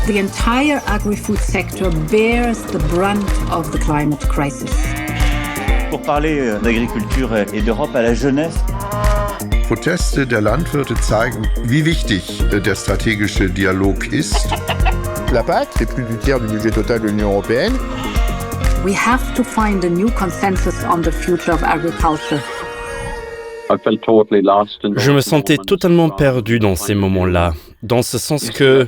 The entire agri-food sector bears the brunt of the climate crisis. Pour parler d'agriculture et d'Europe à la jeunesse. Proteste der Landwirte zeigen, wie wichtig der strategische Dialog ist. La PAC, c'est plus du tiers du budget total de l'Union européenne. We have to find a new consensus on the future of agriculture. Je me sentais totalement perdu dans ces moments-là, dans ce sens que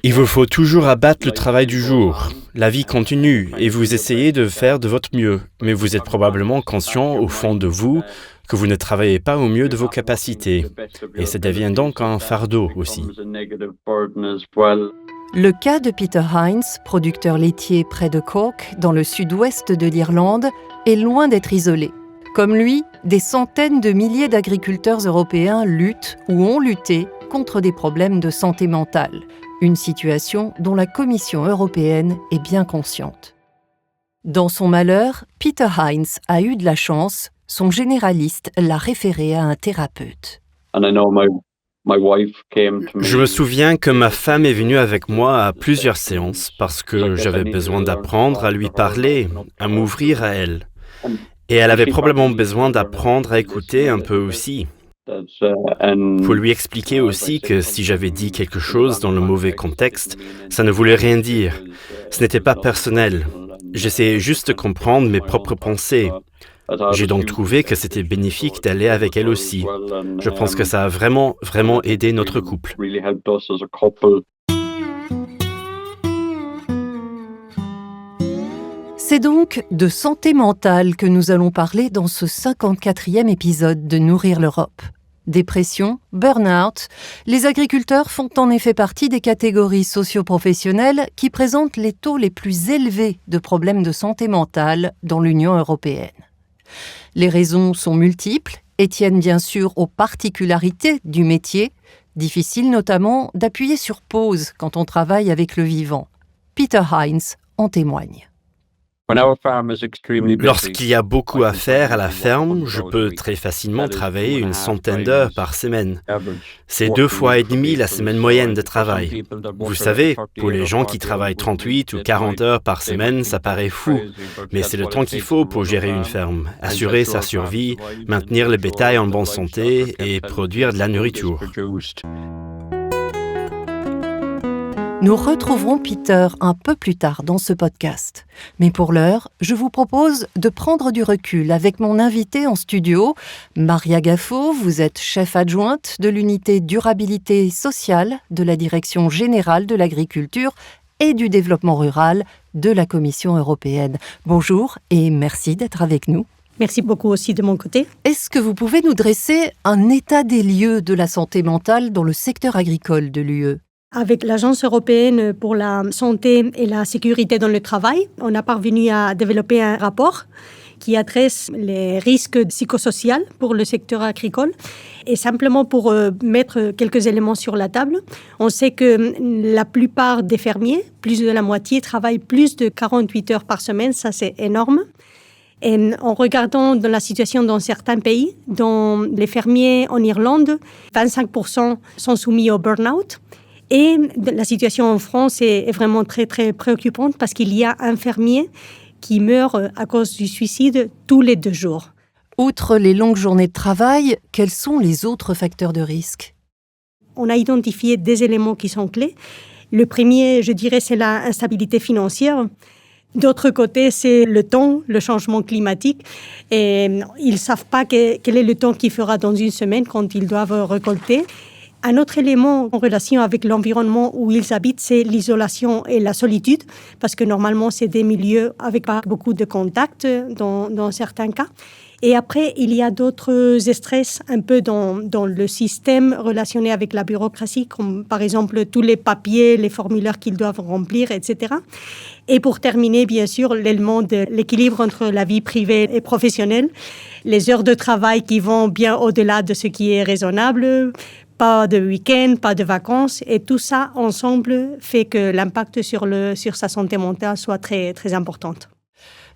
il vous faut toujours abattre le travail du jour. La vie continue et vous essayez de faire de votre mieux, mais vous êtes probablement conscient au fond de vous que vous ne travaillez pas au mieux de vos capacités. Et ça devient donc un fardeau aussi. Le cas de Peter Hines, producteur laitier près de Cork, dans le sud-ouest de l'Irlande, est loin d'être isolé. Comme lui, des centaines de milliers d'agriculteurs européens luttent ou ont lutté contre des problèmes de santé mentale. Une situation dont la Commission européenne est bien consciente. Dans son malheur, Peter Hines a eu de la chance. Son généraliste l'a référé à un thérapeute. Je me souviens que ma femme est venue avec moi à plusieurs séances parce que j'avais besoin d'apprendre à lui parler, à m'ouvrir à elle. Et elle avait probablement besoin d'apprendre à écouter un peu aussi. Faut lui expliquer aussi que si j'avais dit quelque chose dans le mauvais contexte, ça ne voulait rien dire. Ce n'était pas personnel. J'essayais juste de comprendre mes propres pensées. J'ai donc trouvé que c'était bénéfique d'aller avec elle aussi. Je pense que ça a vraiment aidé notre couple. C'est donc de santé mentale que nous allons parler dans ce 54e épisode de Nourrir l'Europe. Dépression, burn-out, les agriculteurs font en effet partie des catégories socio-professionnelles qui présentent les taux les plus élevés de problèmes de santé mentale dans l'Union européenne. Les raisons sont multiples et tiennent bien sûr aux particularités du métier, difficile notamment d'appuyer sur pause quand on travaille avec le vivant. Peter Hines en témoigne. Lorsqu'il y a beaucoup à faire à la ferme, je peux très facilement travailler une centaine d'heures par semaine. C'est 2,5 fois la semaine moyenne de travail. Vous savez, pour les gens qui travaillent 38 ou 40 heures par semaine, ça paraît fou. Mais c'est le temps qu'il faut pour gérer une ferme, assurer sa survie, maintenir le bétail en bonne santé et produire de la nourriture. Nous retrouverons Peter un peu plus tard dans ce podcast. Mais pour l'heure, je vous propose de prendre du recul avec mon invité en studio, Maria Gaffo. Vous êtes chef adjointe de l'unité durabilité sociale de la Direction générale de l'agriculture et du développement rural de la Commission européenne. Bonjour et merci d'être avec nous. Merci beaucoup aussi de mon côté. Est-ce que vous pouvez nous dresser un état des lieux de la santé mentale dans le secteur agricole de l'UE ? Avec l'Agence européenne pour la santé et la sécurité dans le travail, on a parvenu à développer un rapport qui adresse les risques psychosociaux pour le secteur agricole. Et simplement pour mettre quelques éléments sur la table, on sait que la plupart des fermiers, plus de la moitié, travaillent plus de 48 heures par semaine. Ça, c'est énorme. Et en regardant dans la situation dans certains pays, dans les fermiers en Irlande, 25% sont soumis au burn-out. Et la situation en France est vraiment très, très préoccupante parce qu'il y a un fermier qui meurt à cause du suicide tous les 2 jours. Outre les longues journées de travail, quels sont les autres facteurs de risque ? On a identifié des éléments qui sont clés. Le premier, je dirais, c'est l'instabilité financière. D'autre côté, c'est le temps, le changement climatique. Et ils ne savent pas quel est le temps qu'il fera dans une semaine quand ils doivent récolter. Un autre élément en relation avec l'environnement où ils habitent, c'est l'isolation et la solitude, parce que normalement, c'est des milieux avec pas beaucoup de contacts dans certains cas. Et après, il y a d'autres stress un peu dans le système relationné avec la bureaucratie, comme par exemple tous les papiers, les formulaires qu'ils doivent remplir, etc. Et pour terminer, bien sûr, l'élément de l'équilibre entre la vie privée et professionnelle, les heures de travail qui vont bien au-delà de ce qui est raisonnable, pas de week-end, pas de vacances, et tout ça ensemble fait que l'impact sur sa santé mentale soit très, très important.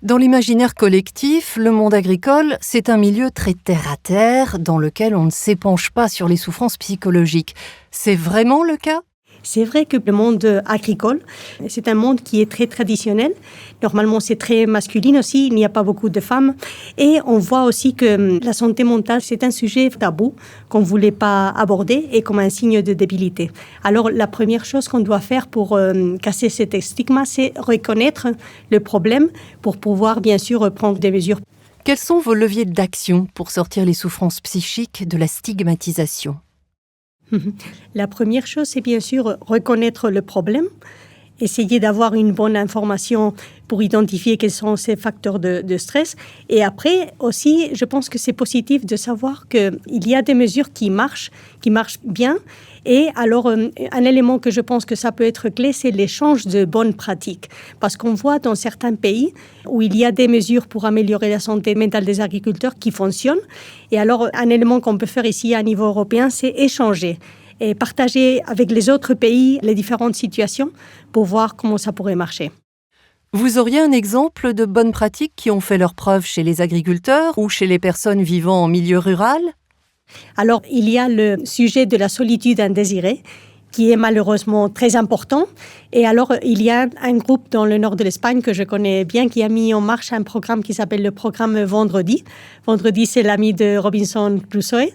Dans l'imaginaire collectif, le monde agricole, c'est un milieu très terre-à-terre dans lequel on ne s'épanche pas sur les souffrances psychologiques. C'est vraiment le cas ? C'est vrai que le monde agricole, c'est un monde qui est très traditionnel. Normalement, c'est très masculin aussi, il n'y a pas beaucoup de femmes. Et on voit aussi que la santé mentale, c'est un sujet tabou qu'on ne voulait pas aborder et comme un signe de débilité. Alors, la première chose qu'on doit faire pour casser cet stigma, c'est reconnaître le problème pour pouvoir, bien sûr, prendre des mesures. Quels sont vos leviers d'action pour sortir les souffrances psychiques de la stigmatisation ? La première chose, c'est bien sûr reconnaître le problème, essayer d'avoir une bonne information pour identifier quels sont ces facteurs de stress. Et après aussi, je pense que c'est positif de savoir qu'il y a des mesures qui marchent bien. Et alors, un élément que je pense que ça peut être clé, c'est l'échange de bonnes pratiques. Parce qu'on voit dans certains pays où il y a des mesures pour améliorer la santé mentale des agriculteurs qui fonctionnent. Et alors, un élément qu'on peut faire ici à niveau européen, c'est échanger et partager avec les autres pays les différentes situations pour voir comment ça pourrait marcher. Vous auriez un exemple de bonnes pratiques qui ont fait leurs preuves chez les agriculteurs ou chez les personnes vivant en milieu rural ? Alors, il y a le sujet de la solitude indésirée, qui est malheureusement très important. Et alors, il y a un groupe dans le nord de l'Espagne que je connais bien qui a mis en marche un programme qui s'appelle le programme Vendredi. Vendredi, c'est l'ami de Robinson Crusoe.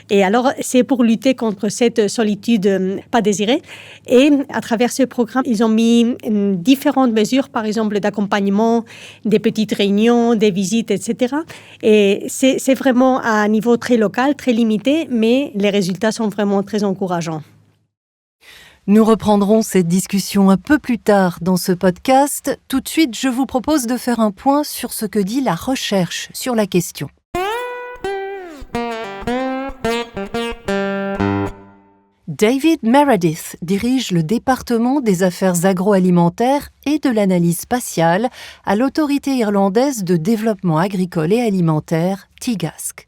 Et alors, c'est pour lutter contre cette solitude pas désirée. Et à travers ce programme, ils ont mis différentes mesures, par exemple d'accompagnement, des petites réunions, des visites, etc. Et c'est vraiment à un niveau très local, très limité, mais les résultats sont vraiment très encourageants. Nous reprendrons cette discussion un peu plus tard dans ce podcast. Tout de suite, je vous propose de faire un point sur ce que dit la recherche sur la question. David Meredith dirige le département des affaires agroalimentaires et de l'analyse spatiale à l'autorité irlandaise de développement agricole et alimentaire, TIGASC.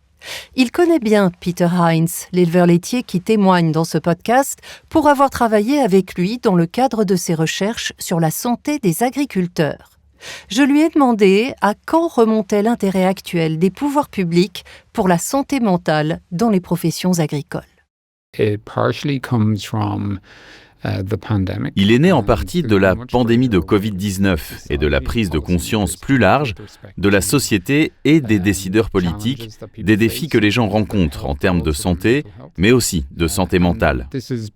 Il connaît bien Peter Hines, l'éleveur laitier qui témoigne dans ce podcast, pour avoir travaillé avec lui dans le cadre de ses recherches sur la santé des agriculteurs. Je lui ai demandé à quand remontait l'intérêt actuel des pouvoirs publics pour la santé mentale dans les professions agricoles. Il est né en partie de la pandémie de Covid-19 et de la prise de conscience plus large de la société et des décideurs politiques, des défis que les gens rencontrent en termes de santé, mais aussi de santé mentale. C'est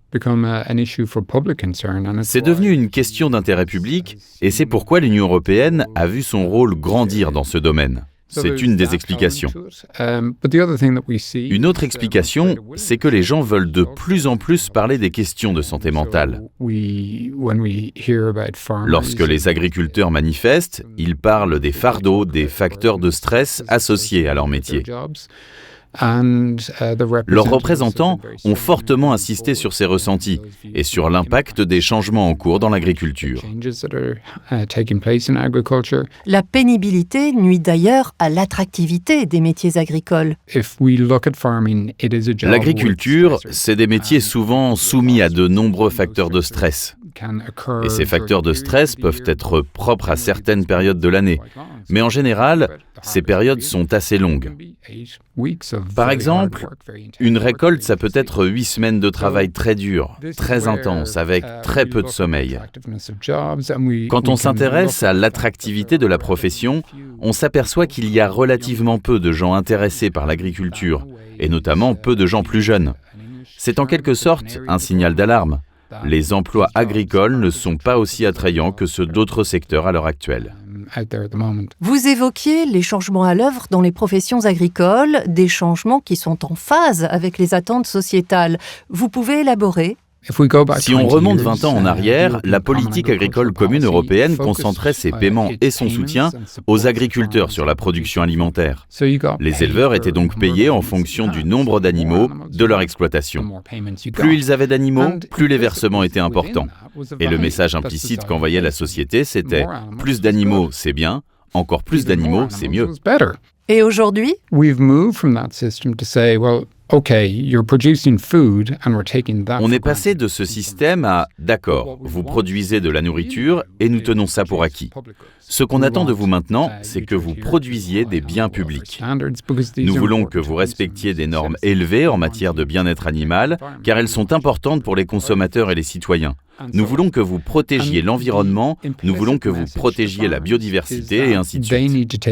devenu une question d'intérêt public et c'est pourquoi l'Union européenne a vu son rôle grandir dans ce domaine. C'est une des explications. Une autre explication, c'est que les gens veulent de plus en plus parler des questions de santé mentale. Lorsque les agriculteurs manifestent, ils parlent des fardeaux, des facteurs de stress associés à leur métier. Leurs représentants ont fortement insisté sur ces ressentis et sur l'impact des changements en cours dans l'agriculture. La pénibilité nuit d'ailleurs à l'attractivité des métiers agricoles. L'agriculture, c'est des métiers souvent soumis à de nombreux facteurs de stress. Et ces facteurs de stress peuvent être propres à certaines périodes de l'année. Mais en général, ces périodes sont assez longues. Par exemple, une récolte, ça peut être 8 semaines de travail très dur, très intense, avec très peu de sommeil. Quand on s'intéresse à l'attractivité de la profession, on s'aperçoit qu'il y a relativement peu de gens intéressés par l'agriculture, et notamment peu de gens plus jeunes. C'est en quelque sorte un signal d'alarme. Les emplois agricoles ne sont pas aussi attrayants que ceux d'autres secteurs à l'heure actuelle. Vous évoquiez les changements à l'œuvre dans les professions agricoles, des changements qui sont en phase avec les attentes sociétales. Vous pouvez élaborer ? Si on remonte 20 ans en arrière, la politique agricole commune européenne concentrait ses paiements et son soutien aux agriculteurs sur la production alimentaire. Les éleveurs étaient donc payés en fonction du nombre d'animaux de leur exploitation. Plus ils avaient d'animaux, plus les versements étaient importants. Et le message implicite qu'envoyait la société, c'était « plus d'animaux, c'est bien, encore plus d'animaux, c'est mieux ». Et aujourd'hui ? On est passé de ce système à « d'accord, vous produisez de la nourriture et nous tenons ça pour acquis ». Ce qu'on attend de vous maintenant, c'est que vous produisiez des biens publics. Nous voulons que vous respectiez des normes élevées en matière de bien-être animal, car elles sont importantes pour les consommateurs et les citoyens. Nous voulons que vous protégiez l'environnement, nous voulons que vous protégiez la biodiversité et ainsi de suite.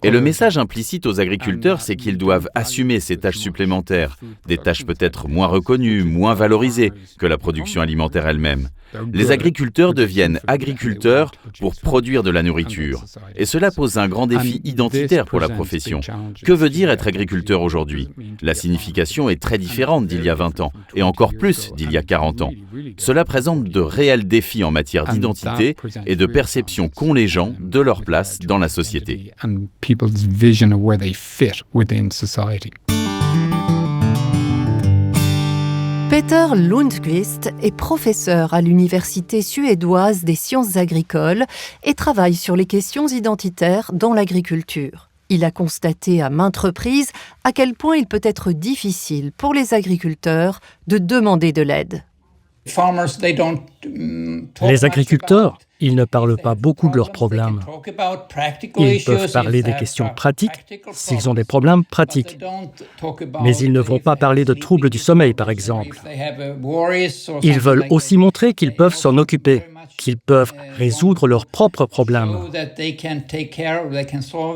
Et le message implicite aux agriculteurs, c'est qu'ils doivent assumer ces tâches supplémentaires, des tâches peut-être moins reconnues, moins valorisées que la production alimentaire elle-même. Les agriculteurs deviennent agriculteurs pour produire de la nourriture. Et cela pose un grand défi identitaire pour la profession. Que veut dire être agriculteur aujourd'hui ? La signification est très différente d'il y a 20 ans, et encore plus d'il y a 40 ans. Cela présente de réels défis en matière d'identité et de perception qu'ont les gens de leur place dans la société. Peter Lundqvist est professeur à l'Université suédoise des sciences agricoles et travaille sur les questions identitaires dans l'agriculture. Il a constaté à maintes reprises à quel point il peut être difficile pour les agriculteurs de demander de l'aide. Les agriculteurs, ils ne parlent pas beaucoup de leurs problèmes. Ils peuvent parler des questions pratiques s'ils ont des problèmes pratiques. Mais ils ne vont pas parler de troubles du sommeil, par exemple. Ils veulent aussi montrer qu'ils peuvent s'en occuper, qu'ils peuvent résoudre leurs propres problèmes,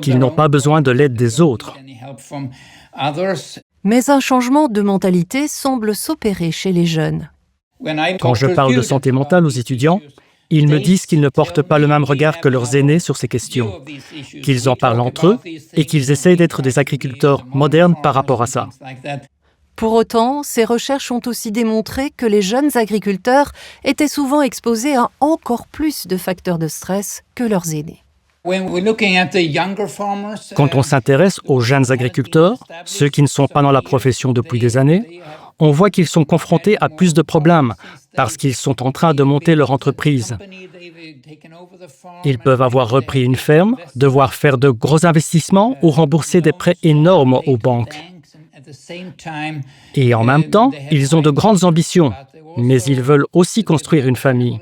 qu'ils n'ont pas besoin de l'aide des autres. Mais un changement de mentalité semble s'opérer chez les jeunes. Quand je parle de santé mentale aux étudiants, ils me disent qu'ils ne portent pas le même regard que leurs aînés sur ces questions, qu'ils en parlent entre eux et qu'ils essayent d'être des agriculteurs modernes par rapport à ça. Pour autant, ces recherches ont aussi démontré que les jeunes agriculteurs étaient souvent exposés à encore plus de facteurs de stress que leurs aînés. Quand on s'intéresse aux jeunes agriculteurs, ceux qui ne sont pas dans la profession depuis des années, on voit qu'ils sont confrontés à plus de problèmes parce qu'ils sont en train de monter leur entreprise. Ils peuvent avoir repris une ferme, devoir faire de gros investissements ou rembourser des prêts énormes aux banques. Et en même temps, ils ont de grandes ambitions, mais ils veulent aussi construire une famille.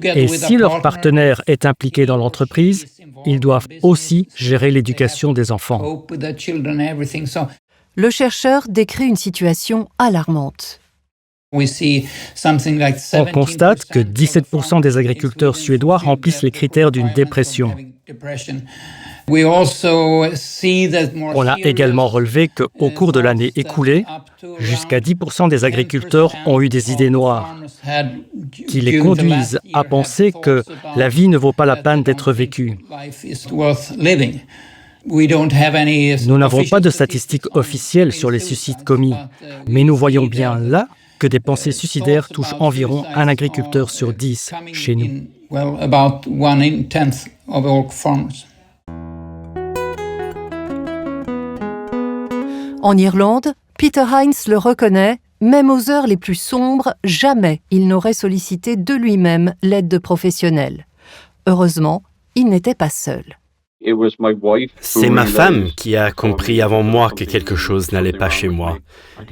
Et si leur partenaire est impliqué dans l'entreprise, ils doivent aussi gérer l'éducation des enfants. Le chercheur décrit une situation alarmante. On constate que 17% des agriculteurs suédois remplissent les critères d'une dépression. On a également relevé qu'au cours de l'année écoulée, jusqu'à 10% des agriculteurs ont eu des idées noires, qui les conduisent à penser que la vie ne vaut pas la peine d'être vécue. Nous n'avons pas de statistiques officielles sur les suicides commis, mais nous voyons bien là que des pensées suicidaires touchent environ un agriculteur sur 10 chez nous. En Irlande, Peter Heinz le reconnaît, même aux heures les plus sombres, jamais il n'aurait sollicité de lui-même l'aide de professionnels. Heureusement, il n'était pas seul. C'est ma femme qui a compris avant moi que quelque chose n'allait pas chez moi.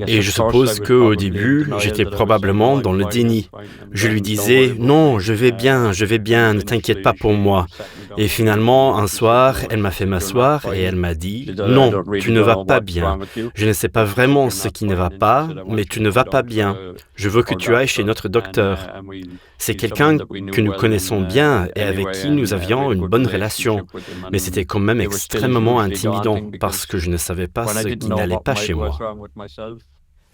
Et je suppose qu'au début, j'étais probablement dans le déni. Je lui disais « Non, je vais bien, ne t'inquiète pas pour moi ». Et finalement, un soir, elle m'a fait m'asseoir et elle m'a dit « Non, tu ne vas pas bien. Je ne sais pas vraiment ce qui ne va pas, mais tu ne vas pas bien. Je veux que tu ailles chez notre docteur. » C'est quelqu'un que nous connaissons bien et avec qui nous avions une bonne relation. Mais c'était quand même extrêmement intimidant parce que je ne savais pas ce qui n'allait pas chez moi.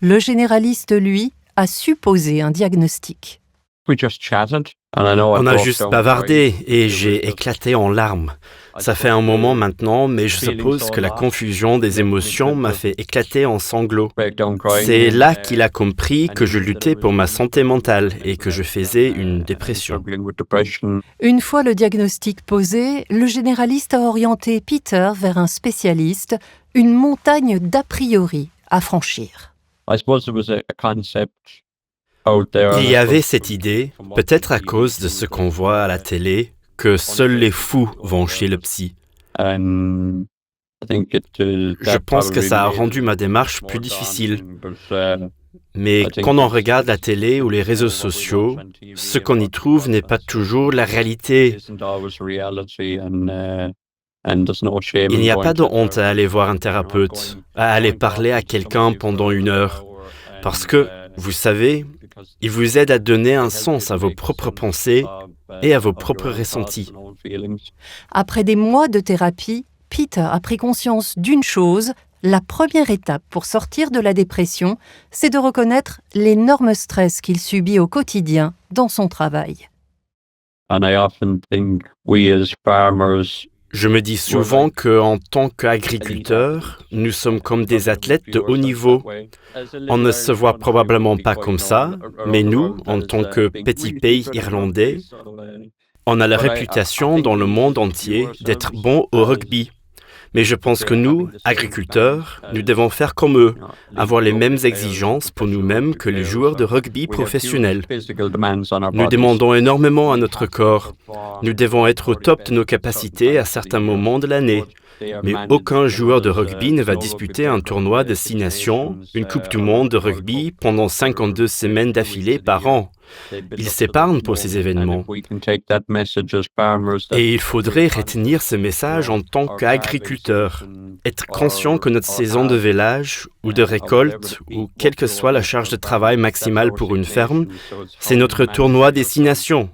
Le généraliste, lui, a su poser un diagnostic. On a juste bavardé et j'ai éclaté en larmes. Ça fait un moment maintenant, mais je suppose que la confusion des émotions m'a fait éclater en sanglots. C'est là qu'il a compris que je luttais pour ma santé mentale et que je faisais une dépression. Une fois le diagnostic posé, le généraliste a orienté Peter vers un spécialiste, une montagne d'a priori à franchir. Il y avait cette idée, peut-être à cause de ce qu'on voit à la télé, que seuls les fous vont chez le psy. Je pense que ça a rendu ma démarche plus difficile. Mais quand on regarde la télé ou les réseaux sociaux, ce qu'on y trouve n'est pas toujours la réalité. Il n'y a pas de honte à aller voir un thérapeute, à aller parler à quelqu'un pendant 1 heure. Parce que Vous savez, il vous aide à donner un sens à vos propres pensées et à vos propres ressentis. Après des mois de thérapie, Peter a pris conscience d'une chose: la première étape pour sortir de la dépression, c'est de reconnaître l'énorme stress qu'il subit au quotidien dans son travail. Je me dis souvent qu'en tant qu'agriculteurs, nous sommes comme des athlètes de haut niveau. On ne se voit probablement pas comme ça, mais nous, en tant que petit pays irlandais, on a la réputation dans le monde entier d'être bons au rugby. Mais je pense que nous, agriculteurs, nous devons faire comme eux, avoir les mêmes exigences pour nous-mêmes que les joueurs de rugby professionnels. Nous demandons énormément à notre corps. Nous devons être au top de nos capacités à certains moments de l'année. Mais aucun joueur de rugby ne va disputer un tournoi de 6 nations, une Coupe du Monde de rugby pendant 52 semaines d'affilée par an. Ils s'épargnent pour ces événements. Et il faudrait retenir ce message en tant qu'agriculteur. Être conscient que notre saison de vélage ou de récolte, ou quelle que soit la charge de travail maximale pour une ferme, c'est notre tournoi des 6 nations.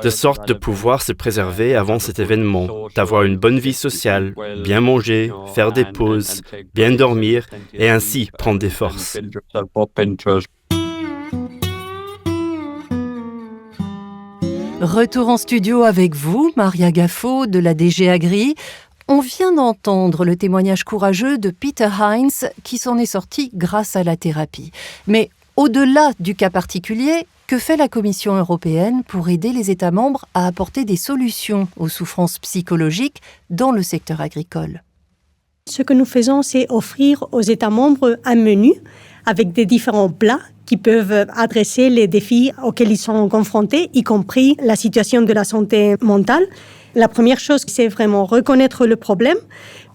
De sorte de pouvoir se préserver avant cet événement, d'avoir une bonne vie sociale, bien manger, faire des pauses, bien dormir et ainsi prendre des forces. Retour en studio avec vous, Maria Gaffo de la DG Agri. On vient d'entendre le témoignage courageux de Peter Heinz qui s'en est sorti grâce à la thérapie. Mais au-delà du cas particulier, que fait la Commission européenne pour aider les États membres à apporter des solutions aux souffrances psychologiques dans le secteur agricole? Ce que nous faisons, c'est offrir aux États membres un menu avec des différents plats qui peuvent adresser les défis auxquels ils sont confrontés, y compris la situation de la santé mentale. La première chose, c'est vraiment reconnaître le problème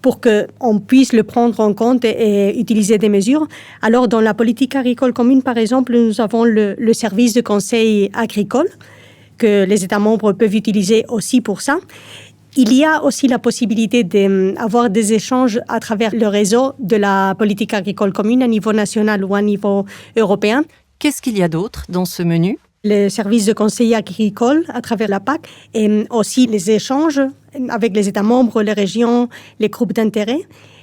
pour qu'on puisse le prendre en compte et utiliser des mesures. Alors, dans la politique agricole commune, par exemple, nous avons le service de conseil agricole que les États membres peuvent utiliser aussi pour ça. Il y a aussi la possibilité d'avoir des échanges à travers le réseau de la politique agricole commune à niveau national ou à niveau européen. Qu'est-ce qu'il y a d'autre dans ce menu? Les services de conseil agricole à travers la PAC et aussi les échanges avec les États membres, les régions, les groupes d'intérêt.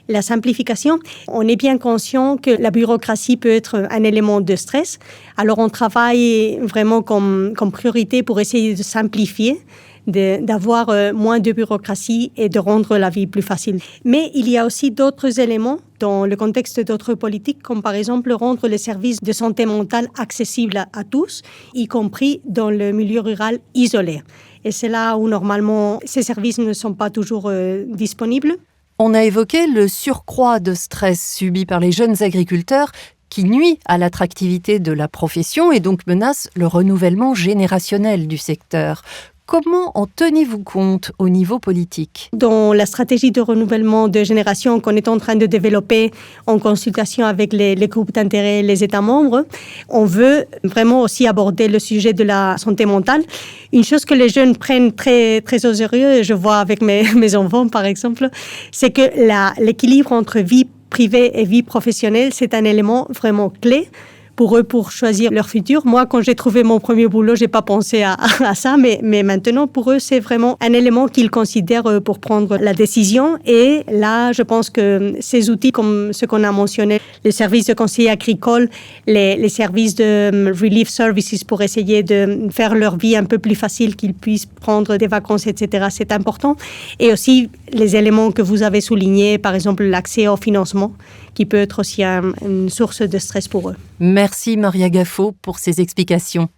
La simplification, on est bien conscient que la bureaucratie peut être un élément de stress. Alors on travaille vraiment comme priorité pour essayer de simplifier, d'avoir moins de bureaucratie et de rendre la vie plus facile. Mais il y a aussi d'autres éléments dans le contexte d'autres politiques, comme par exemple rendre les services de santé mentale accessibles à tous, y compris dans le milieu rural isolé. Et c'est là où normalement ces services ne sont pas toujours disponibles. On a évoqué le surcroît de stress subi par les jeunes agriculteurs qui nuit à l'attractivité de la profession et donc menace le renouvellement générationnel du secteur. Comment en tenez-vous compte au niveau politique? Dans la stratégie de renouvellement de génération qu'on est en train de développer en consultation avec les groupes d'intérêt, les États membres, on veut vraiment aussi aborder le sujet de la santé mentale. Une chose que les jeunes prennent très, très au sérieux, je vois avec mes enfants par exemple, c'est que l'équilibre entre vie privée et vie professionnelle, c'est un élément vraiment clé pour eux pour choisir leur futur. Moi, quand j'ai trouvé mon premier boulot, j'ai pas pensé à ça, mais maintenant, pour eux, c'est vraiment un élément qu'ils considèrent pour prendre la décision. Et là, je pense que ces outils, comme ce qu'on a mentionné, les services de conseil agricole, les services de relief services pour essayer de faire leur vie un peu plus facile, qu'ils puissent prendre des vacances, etc., c'est important. Et aussi, les éléments que vous avez soulignés, par exemple, l'accès au financement, qui peut être aussi une source de stress pour eux. Merci Maria Gaffo pour ces explications.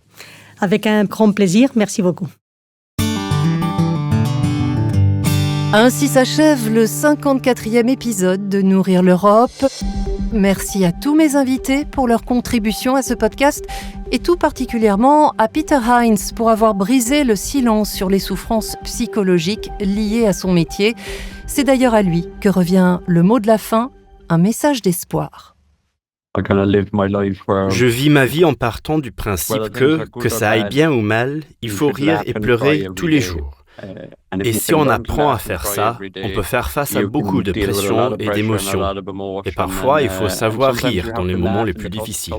Avec un grand plaisir, merci beaucoup. Ainsi s'achève le 54e épisode de Nourrir l'Europe. Merci à tous mes invités pour leur contribution à ce podcast et tout particulièrement à Peter Heinz pour avoir brisé le silence sur les souffrances psychologiques liées à son métier. C'est d'ailleurs à lui que revient le mot de la fin, un message d'espoir. Je vis ma vie en partant du principe que ça aille bien ou mal, il faut rire et pleurer tous les jours. Et si on apprend à faire ça, on peut faire face à beaucoup de pression et d'émotions. Et parfois, il faut savoir rire dans les moments les plus difficiles.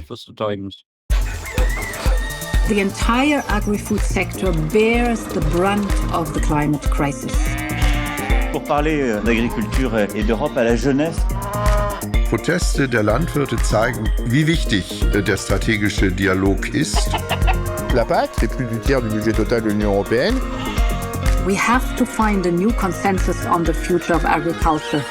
The entire agri-food sector bears the brunt of the climate crisis. Pour parler d'agriculture et d'Europe à la jeunesse, Proteste der Landwirte zeigen, wie wichtig der strategische Dialog ist. La PAC, c'est plus du tiers du budget total de l'Union européenne. We have to find a new consensus on the future of agriculture.